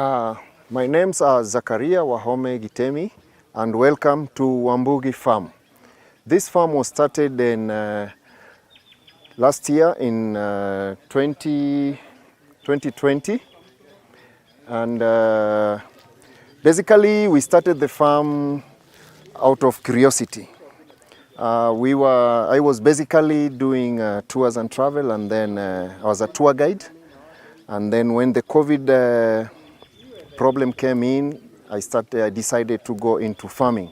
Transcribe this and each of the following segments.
My name's Zakaria Wahome Gitemi, and welcome to Wambugi Farm. This farm was started in last year in 2020, and basically we started the farm out of curiosity. I was basically doing tours and travel, and then I was a tour guide. And then when the COVID problem came in, I decided to go into farming.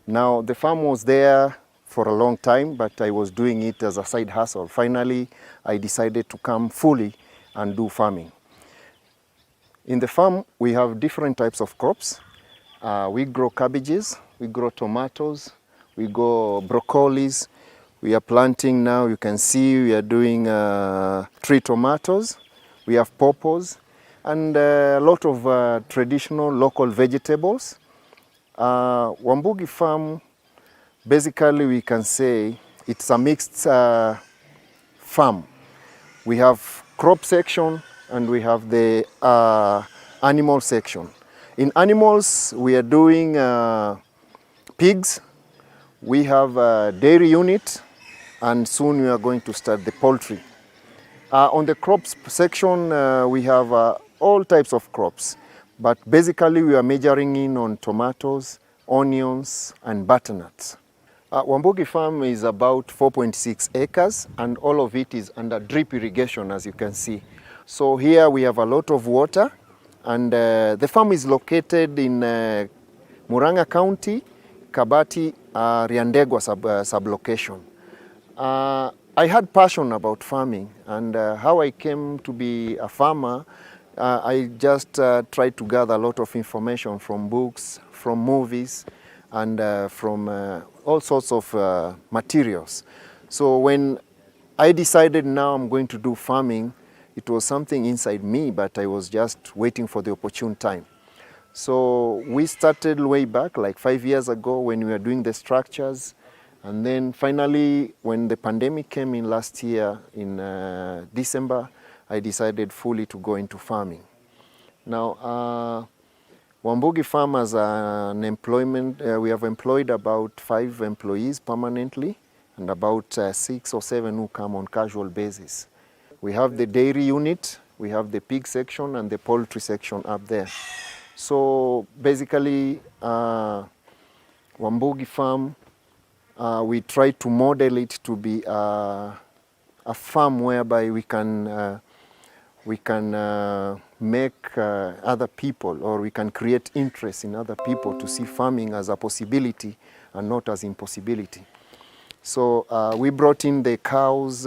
Now the farm was there for a long time, but I was doing it as a side hustle. Finally, I decided to come fully and do farming. In the farm, we have different types of crops. We grow cabbages, we grow tomatoes, we grow broccolis. We are planting now, you can see we are doing tree tomatoes. We have pawpaws and a lot of traditional local vegetables. Wambugi Farm, basically we can say it's a mixed farm. We have crop section and we have the animal section. In animals, we are doing pigs. We have a dairy unit, and soon we are going to start the poultry. On the crops section, we have all types of crops, but basically we are majoring in on tomatoes, onions, and butternuts. Wambugi Farm is about 4.6 acres, and all of it is under drip irrigation, as you can see. So here we have a lot of water, and the farm is located in Murang'a County, Kabati, Riandegwa sublocation. I had passion about farming, and how I came to be a farmer, I just tried to gather a lot of information from books, from movies, and from all sorts of materials. So when I decided now I'm going to do farming, it was something inside me, but I was just waiting for the opportune time. So we started way back, like 5 years ago, when we were doing the structures. And then finally, when the pandemic came in last year in December, I decided fully to go into farming. Now, Wambugi Farm has an employment, we have employed about 5 employees permanently and about 6 or 7 who come on casual basis. We have the dairy unit, we have the pig section and the poultry section up there. So basically, Wambugi Farm, we try to model it to be a farm whereby we can make other people, or we can create interest in other people to see farming as a possibility and not as impossibility. So we brought in the cows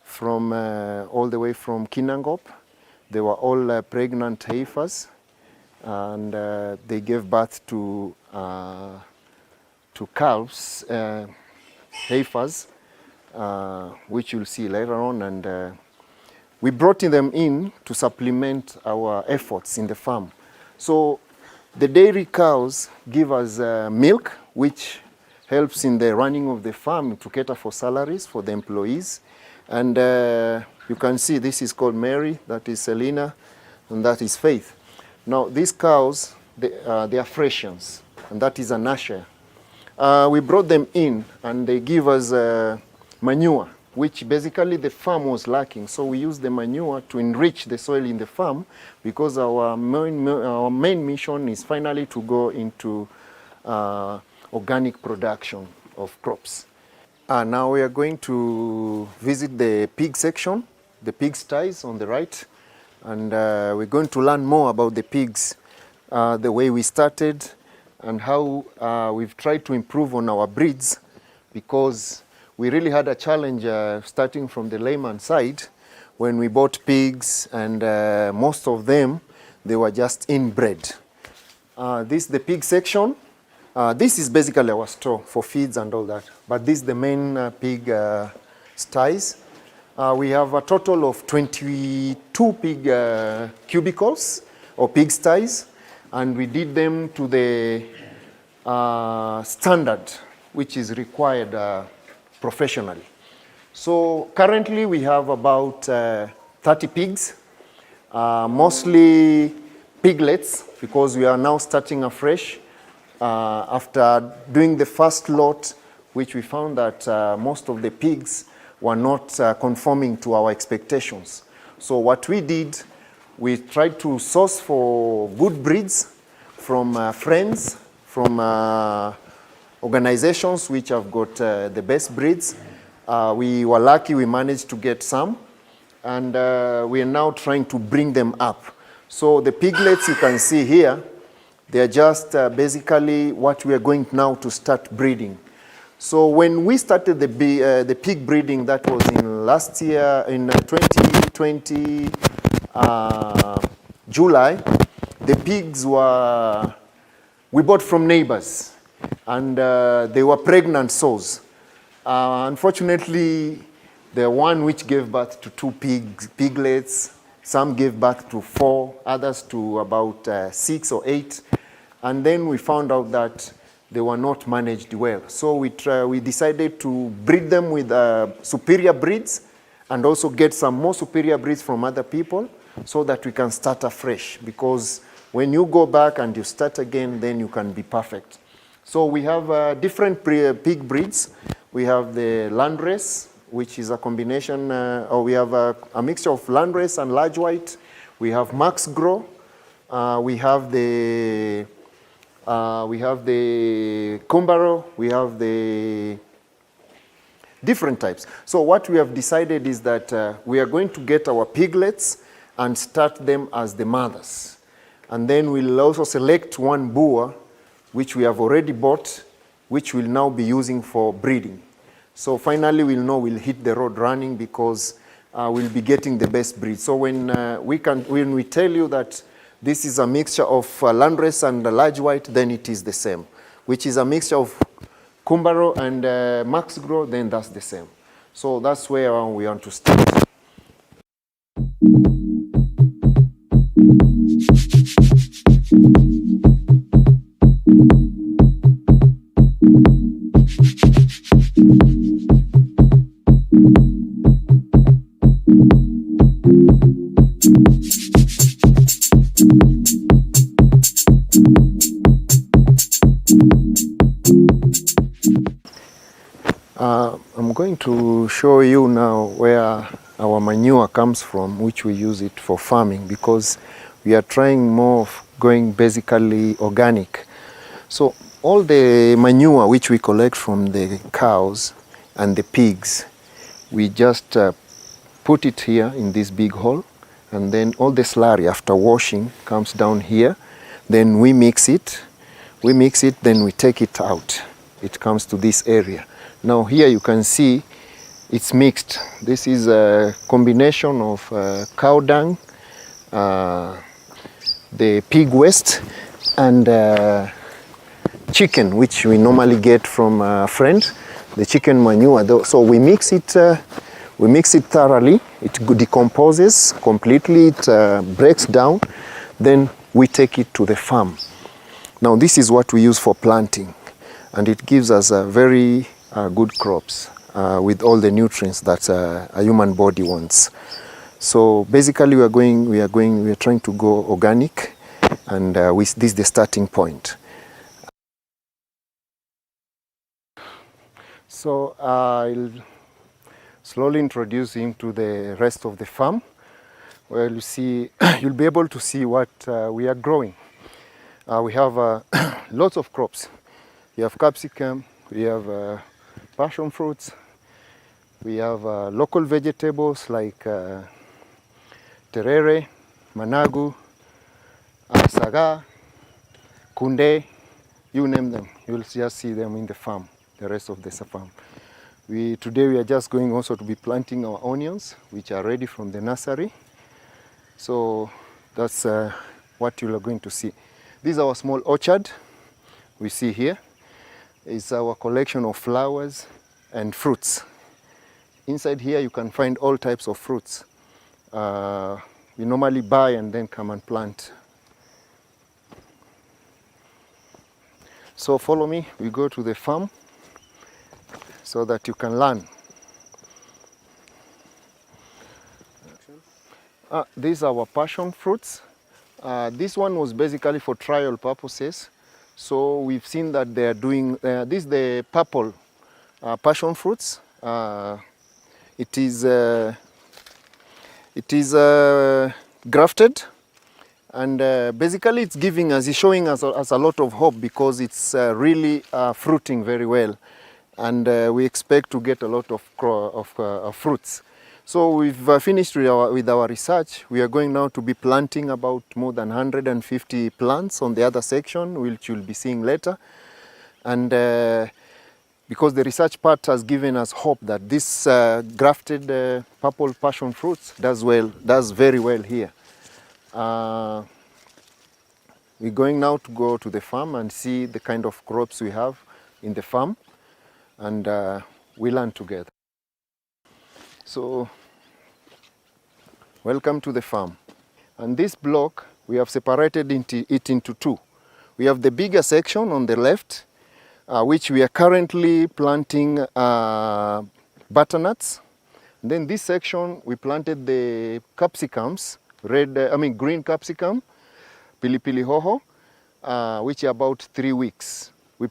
from all the way from Kinangop. They were all pregnant heifers, and they gave birth to calves, heifers, which you'll see later on, and we brought them in to supplement our efforts in the farm. So the dairy cows give us milk, which helps in the running of the farm to cater for salaries for the employees. And you can see this is called Mary, that is Selena, and that is Faith. Now these cows, they are Frisians, and that is an Asher. We brought them in, and they give us manure, which basically the farm was lacking. So we use the manure to enrich the soil in the farm, because our main mission is finally to go into organic production of crops. Now we are going to visit the pig section, the pig sties on the right, and we're going to learn more about the pigs, the way we started, and how we've tried to improve on our breeds, because we really had a challenge starting from the layman side when we bought pigs, and most of them, they were just inbred. This is the pig section. This is basically our store for feeds and all that, but this is the main pig sties. We have a total of 22 pig cubicles or pig sties, and we did them to the standard which is required professionally. So currently we have about 30 pigs, mostly piglets, because we are now starting afresh after doing the first lot, which we found that most of the pigs were not conforming to our expectations. So what we did, we tried to source for good breeds from friends, from organizations which have got the best breeds. We were lucky we managed to get some, and we are now trying to bring them up. So the piglets you can see here, they are just basically what we are going now to start breeding. So when we started the pig breeding, that was in last year, in 2020, July, the pigs were, we bought from neighbors, and they were pregnant sows. Unfortunately, the one which gave birth to 2 piglets, some gave birth to 4, others to about 6 or 8. And then we found out that they were not managed well. So we decided to breed them with superior breeds, and also get some more superior breeds from other people, so that we can start afresh. Because when you go back and you start again, then you can be perfect. So we have different pig breeds. We have the Landrace, which is a combination, or we have a mixture of Landrace and large white. We have Max Grow. We have the Kumbaro. We have the different types. So what we have decided is that we are going to get our piglets and start them as the mothers. And then we'll also select one boer, which we have already bought, which we'll now be using for breeding. So finally we'll know we'll hit the road running, because we'll be getting the best breed. So when we tell you that this is a mixture of Landrace and large white, then it is the same. Which is a mixture of Kumbaro and Max Grow, then that's the same. So that's where we want to start. I'm going to show you now where our manure comes from, which we use it for farming, because we are trying more of going basically organic. So all the manure which we collect from the cows and the pigs, we just put it here in this big hole, and then all the slurry after washing comes down here. Then we mix it, then we take it out. It comes to this area. Now here you can see it's mixed. This is a combination of cow dung, the pig waste, and chicken, which we normally get from a friend, the chicken manure. So we mix it thoroughly. It decomposes completely, it breaks down. Then we take it to the farm. Now this is what we use for planting, and it gives us a very good crops with all the nutrients that a human body wants. So basically we are trying to go organic, and this is the starting point. So I'll slowly introduce him to the rest of the farm, where you see, you'll be able to see what we are growing. We have lots of crops. We have capsicum, we have passion fruits, we have local vegetables like terere, managu, saga, kunde, you name them. You'll just see them in the farm, the rest of the farm. Today we are just going also to be planting our onions, which are ready from the nursery. So that's what you are going to see. This is our small orchard we see here. It's our collection of flowers and fruits. Inside here you can find all types of fruits. We normally buy and then come and plant. So follow me, we go to the farm so that you can learn. These are our passion fruits. This one was basically for trial purposes. So we've seen that they are doing, this is the purple passion fruits. It is grafted, and basically it's giving us, it's showing us a lot of hope because it's really fruiting very well, and we expect to get a lot of fruits. So we've finished with our research. We are going now to be planting about more than 150 plants on the other section, which you'll be seeing later. And because the research part has given us hope that this grafted purple passion fruits does very well here. We're going now to go to the farm and see the kind of crops we have in the farm, and we learn together. So, welcome to the farm. And this block, we have separated it into two. We have the bigger section on the left, which we are currently planting butternuts. And then this section, we planted the capsicums, green capsicum, pili hoho, which are about 3 weeks. We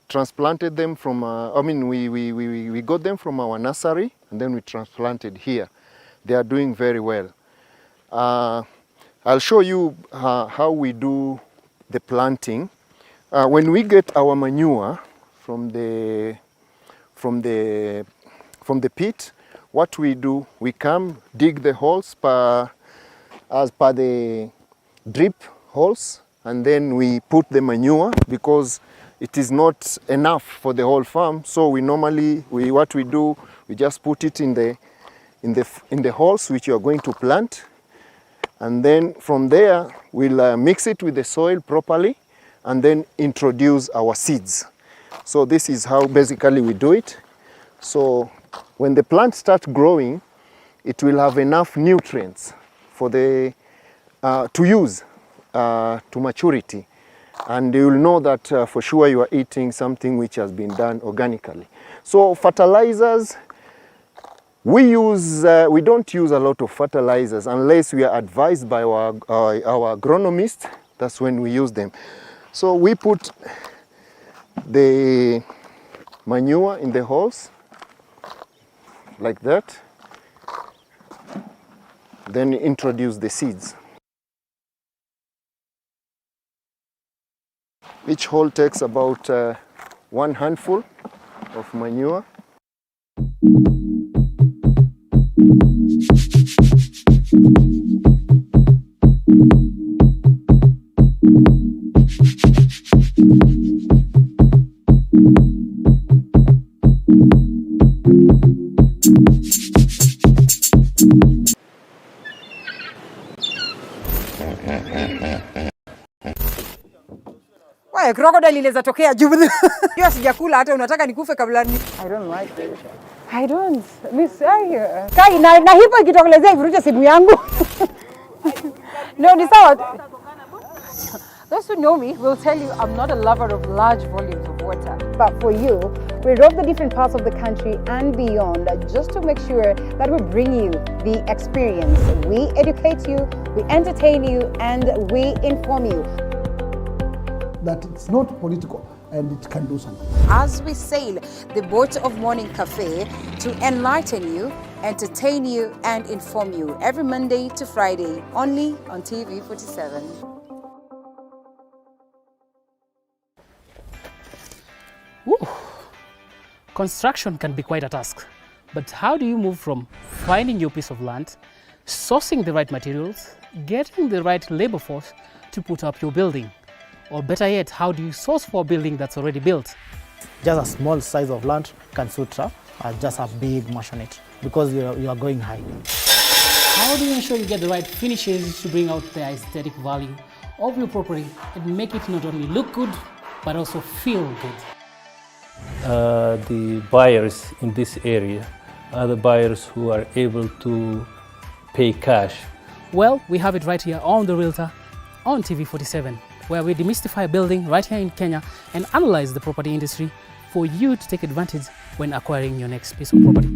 transplanted them from, we got them from our nursery, and then we transplanted here. They are doing very well. I'll show you how we do the planting. When we get our manure from the pit, what we do, we come dig the holes as per the drip holes, and then we put the manure because it is not enough for the whole farm. So we just put it in the holes which you are going to plant, and then from there we'll mix it with the soil properly and then introduce our seeds. So this is how basically we do it. So when the plant starts growing, it will have enough nutrients for to use to maturity. And you will know that for sure you are eating something which has been done organically. So fertilizers, we don't use a lot of fertilizers unless we are advised by our agronomist. That's when we use them. So we put the manure in the holes like that, then introduce the seeds. Each hole takes about 1 handful of manure. Crocodile inaweza tokea juu. Hiyo sijakula hata unataka nikufe kabla ni. I don't like it. I don't. Miss Kai na hipo ikitokelezea ivuruche simu yangu. No, ni sawa. Those who know me will tell you I'm not a lover of large volumes of water. But for you, we rove the different parts of the country and beyond just to make sure that we bring you the experience. We educate you, we entertain you, and we inform you. That it's not political and it can do something. As we sail the boat of Morning Cafe to enlighten you, entertain you, and inform you every Monday to Friday, only on TV 47. Woo. Construction can be quite a task, but how do you move from finding your piece of land, sourcing the right materials, getting the right labor force to put up your building? Or better yet, how do you source for a building that's already built? Just a small size of land can suit just a big maisonette because you are going high. How do you ensure you get the right finishes to bring out the aesthetic value of your property and make it not only look good, but also feel good? The buyers in this area are the buyers who are able to pay cash. Well, we have it right here on The Realtor on TV 47. Where we demystify building right here in Kenya and analyze the property industry for you to take advantage when acquiring your next piece of property.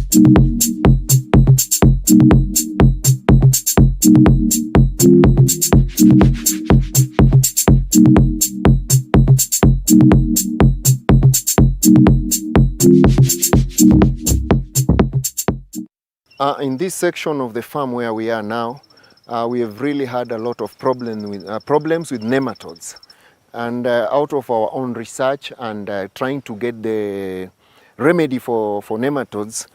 In this section of the farm where we are now, we have really had a lot of problems with nematodes. And out of our own research and trying to get the remedy for nematodes,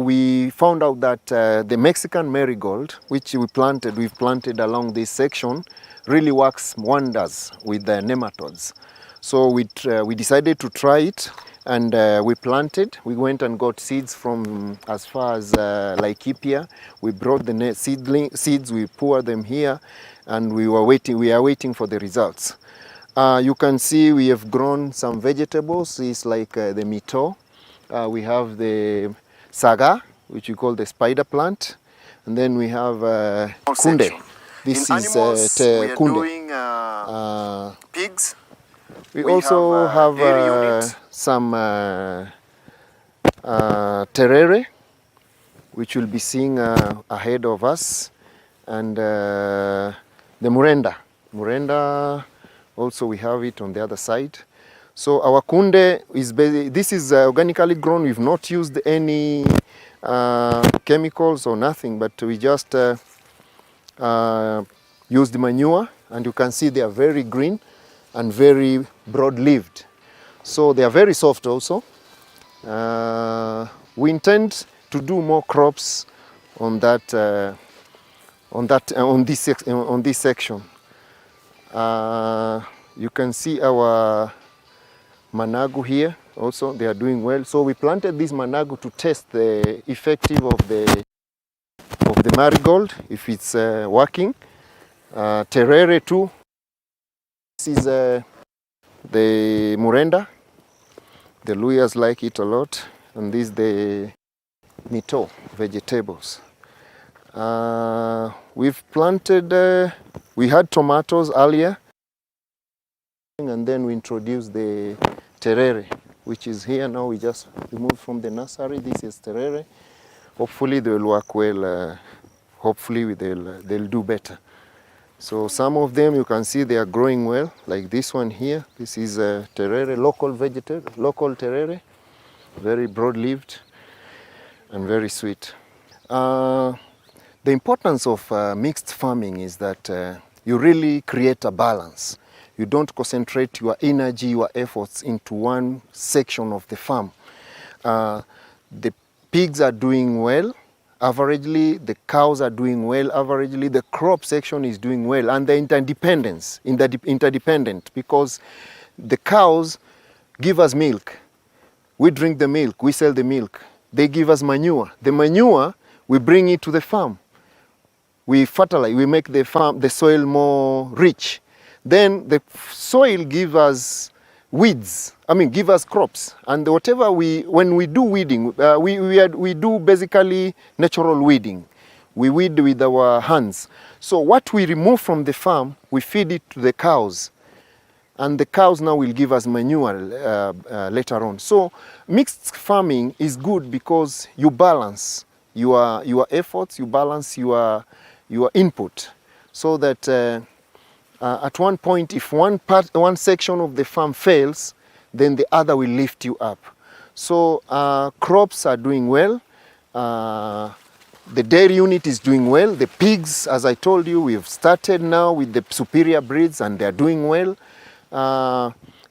we found out that the Mexican marigold, which we've planted along this section, really works wonders with the nematodes. So we decided to try it, and we planted. We went and got seeds from as far as Laikipia. We brought the seeds, we poured them here, and we are waiting for the results. You can see we have grown some vegetables. It's like the mito. We have the saga, which we call the spider plant. And then we have kunde. This is kunde. Pigs. We also have some terere, which we'll be seeing ahead of us. And the murenda. Murenda, also we have it on the other side. So our kunde this is organically grown. We've not used any chemicals or nothing, but we just used manure, and you can see they are very green and very broad-leaved. So they are very soft also. We intend to do more crops on this section. You can see our managu here also. They are doing well. So we planted this managu to test the effective of the marigold, if it's working. Terere too. This is the murenda. The Luyas like it a lot. And this is the mito, vegetables. We've planted, we had tomatoes earlier, and then we introduced the terere, which is here now. We just removed from the nursery. This is terere. Hopefully they will work well. Hopefully they'll do better. So some of them you can see they are growing well, like this one here. This is terere, local terere, very broad-leaved and very sweet. The importance of mixed farming is that you really create a balance. You don't concentrate your energy, your efforts into one section of the farm. The pigs are doing well, averagely. The cows are doing well, averagely. The crop section is doing well, and the interdependent, because the cows give us milk. We drink the milk, we sell the milk. They give us manure. The manure, we bring it to the farm. We fertilize, we make the soil more rich. Then the soil gives us give us crops. And whatever when we do weeding, we do basically natural weeding. We weed with our hands. So what we remove from the farm, we feed it to the cows. And the cows now will give us manure later on. So mixed farming is good because you balance your efforts, you balance your input, so that at one point, if one section of the farm fails, then the other will lift you up. So crops are doing well. The dairy unit is doing well. The pigs, as I told you, we've started now with the superior breeds, and they're doing well.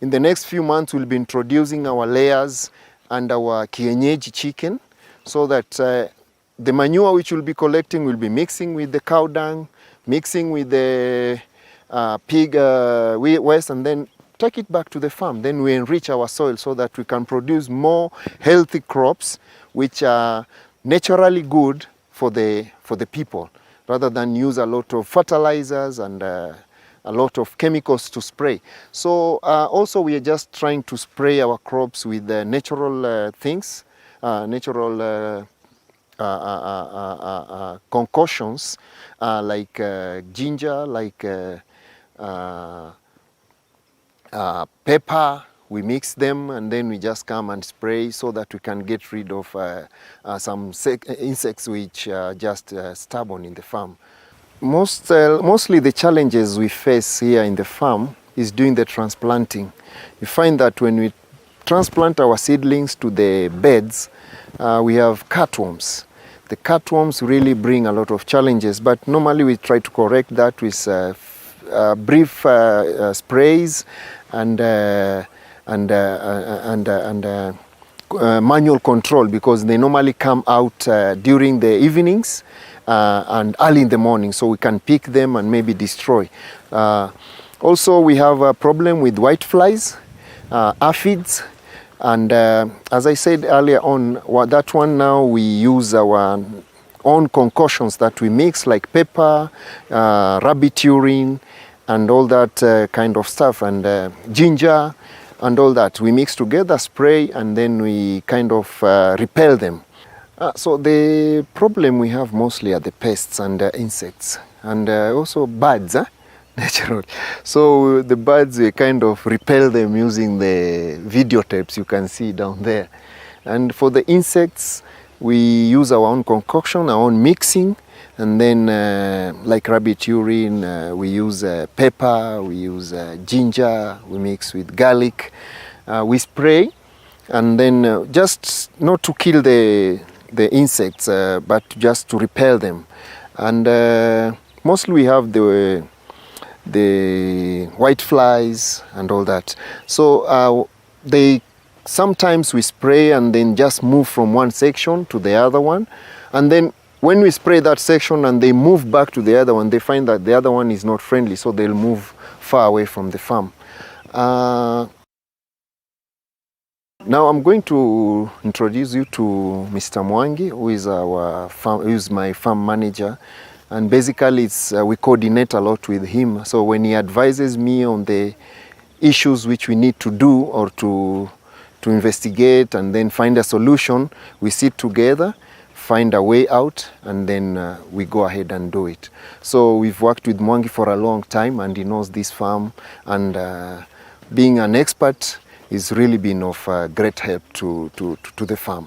In the next few months, we'll be introducing our layers and our kienyeji chicken, so that the manure which we'll be collecting will be mixing with the cow dung, mixing with the pig waste, and then take it back to the farm. Then we enrich our soil so that we can produce more healthy crops which are naturally good for the people, rather than use a lot of fertilizers and a lot of chemicals to spray. So also we are just trying to spray our crops with natural things, natural concoctions, like ginger, like pepper. we mix them, and then we just come and spray so that we can get rid of some insects which are just stubborn in the farm. Mostly the challenges we face here in the farm is doing the transplanting. You find that when we transplant our seedlings to the beds, we have cutworms. The cutworms really bring a lot of challenges, but normally we try to correct that with brief sprays and manual control, because they normally come out during the evenings and early in the morning, so we can pick them and maybe destroy. Also, we have a problem with whiteflies, aphids, and as I said earlier on, that one now we use our own concoctions that we mix, like pepper, rabbit urine, and all that kind of stuff, and ginger, and all that. We mix together, spray, and then we kind of repel them. So the problem we have mostly are the pests and insects, and also birds, natural. So the birds, we kind of repel them using the videotapes you can see down there. And for the insects, we use our own concoction, our own mixing, and then like rabbit urine, we use pepper, we use ginger, we mix with garlic, we spray, and then just not to kill the insects, but just to repel them. And mostly we have the white flies and all that. So sometimes we spray and then just move from one section to the other one, and then when we spray that section and they move back to the other one, they find that the other one is not friendly, so they'll move far away from the farm. Now I'm going to introduce you to Mr. Mwangi, who is my farm manager. And basically we coordinate a lot with him. So when he advises me on the issues which we need to do or to investigate and then find a solution, we sit together, find a way out, and then we go ahead and do it. So we've worked with Mwangi for a long time, and he knows this farm, and being an expert has really been of great help to the farm.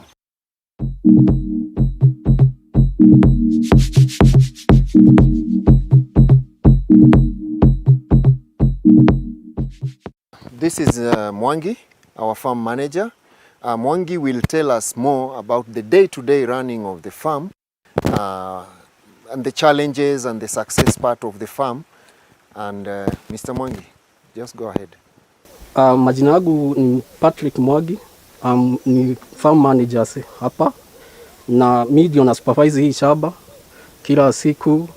This is Mwangi, our farm manager. Mwangi will tell us more about the day-to-day running of the farm and the challenges and the success part of the farm. And Mr. Mwangi, just go ahead. Majina yangu ni Patrick Mwangi, ni farm manager hapa, na mimi ndio na supervise hii shamba kila siku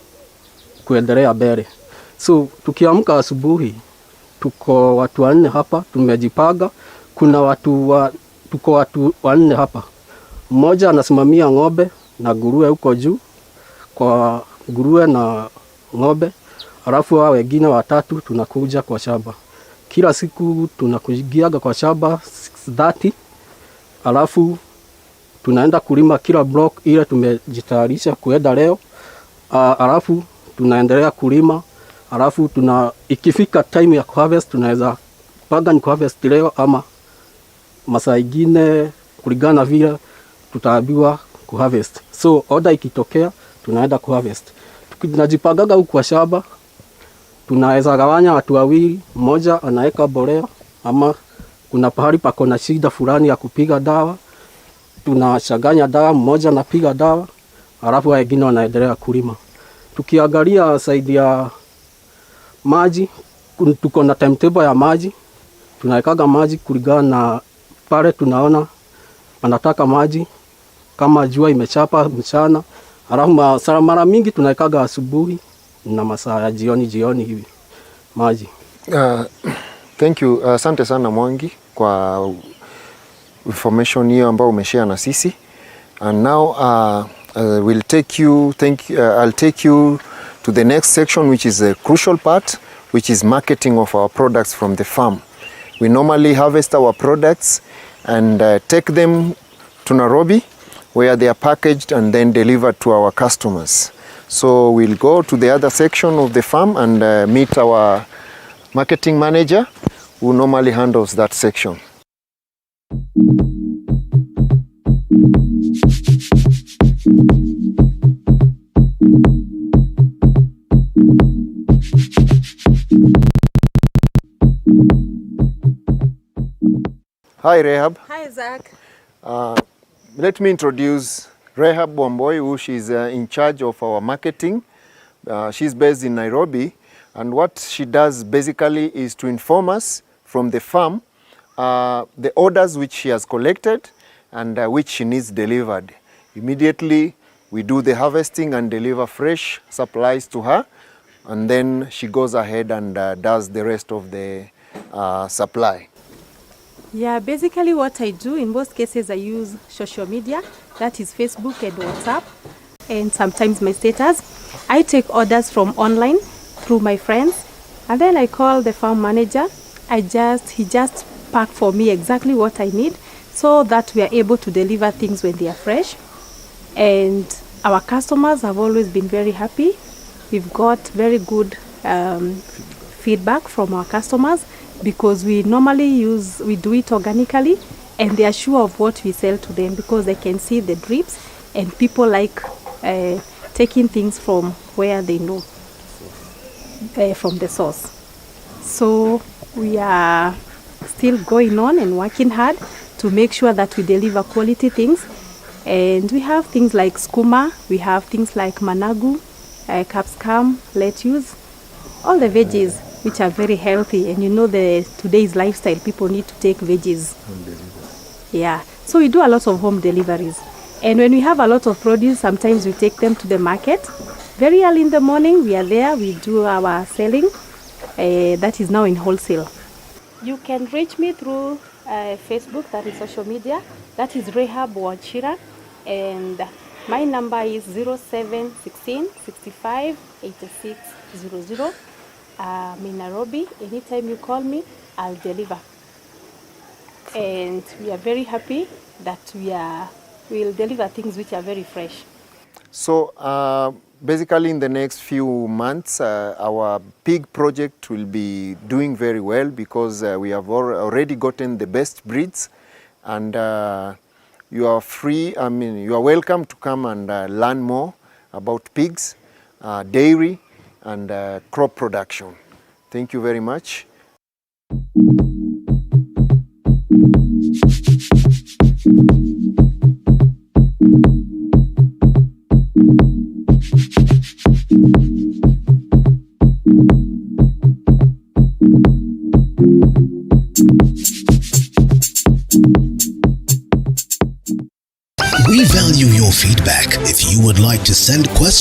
kuendelea mbele. So tukiamka asubuhi, tuko watu wanne hapa, tumejipanga. Kuna tuko watu wanne hapa. Mmoja anasimamia ng'ombe na nguruwe huko juu, kwa nguruwe na ng'ombe. Alafu hao wengine watatu tunakuja kwa shamba. Kila siku tunakujiaga kwa shamba 6:30. Alafu tunaenda kulima kila block ile tumejitayarisha kuenda leo. Alafu tunaendelea kulima. Alafu ikifika time ya harvest tunaweza panga ni harvest leo ama masaa ingine kulingana vile tutaambiwa harvest. So order ikitokea tunaenda harvest. Tunajipagaga huko kwa shamba, tunaweza gawanya watu wawili, mmoja anaweka mbolea, ama kuna pahali pako na shida fulani ya kupiga dawa, tunachanganya dawa, mmoja anapiga dawa, alafu wengine wanaendelea kulima. Tukiangalia side ya maji, tuko na timetable ya maji, tunawekaga maji kulingana na pale tunaona anataka maji, kama jua imechapa mchana. Alafu mara mingi tunawekaga asubuhi na masaa ya jioni hivi maji. Thank you. Asante sana Mwangi kwa information hiyo ambayo umeshare na sisi. And now I'll take you to the next section, which is a crucial part, which is marketing of our products from the farm. We normally harvest our products and take them to Nairobi, where they are packaged and then delivered to our customers. So we'll go to the other section of the farm and meet our marketing manager, who normally handles that section. Hi Rehab. Hi, Zach. Let me introduce Rehab Wamboi, who she's in charge of our marketing. She's based in Nairobi, and what she does basically is to inform us from the farm the orders which she has collected and which she needs delivered. Immediately we do the harvesting and deliver fresh supplies to her, and then she goes ahead and does the rest of the supply. Yeah, basically what I do, in most cases I use social media, that is Facebook and WhatsApp, and sometimes my status. I take orders from online through my friends, and then I call the farm manager. He just pack for me exactly what I need, so that we are able to deliver things when they are fresh. And our customers have always been very happy. We've got very good feedback from our customers, because we do it organically, and they are sure of what we sell to them because they can see the drips, and people like taking things from where they know, from the source. So we are still going on and working hard to make sure that we deliver quality things. And we have things like skuma, we have things like managu, capsicum, lettuce, all the veggies which are very healthy. And you know, today's lifestyle, people need to take veggies. Yeah, so we do a lot of home deliveries. And when we have a lot of produce, sometimes we take them to the market. Very early in the morning, we are there, we do our selling. That is now in wholesale. You can reach me through Facebook, that is social media. That is Rehab Wachira. And my number is 0716 65 86 00. I'm in Nairobi. Anytime you call me, I'll deliver. And we are very happy that we'll deliver things which are very fresh. So basically in the next few months, our pig project will be doing very well, because we have already gotten the best breeds, and you are free, you are welcome to come and learn more about pigs, dairy, and crop production. Thank you very much. We value your feedback. If you would like to send questions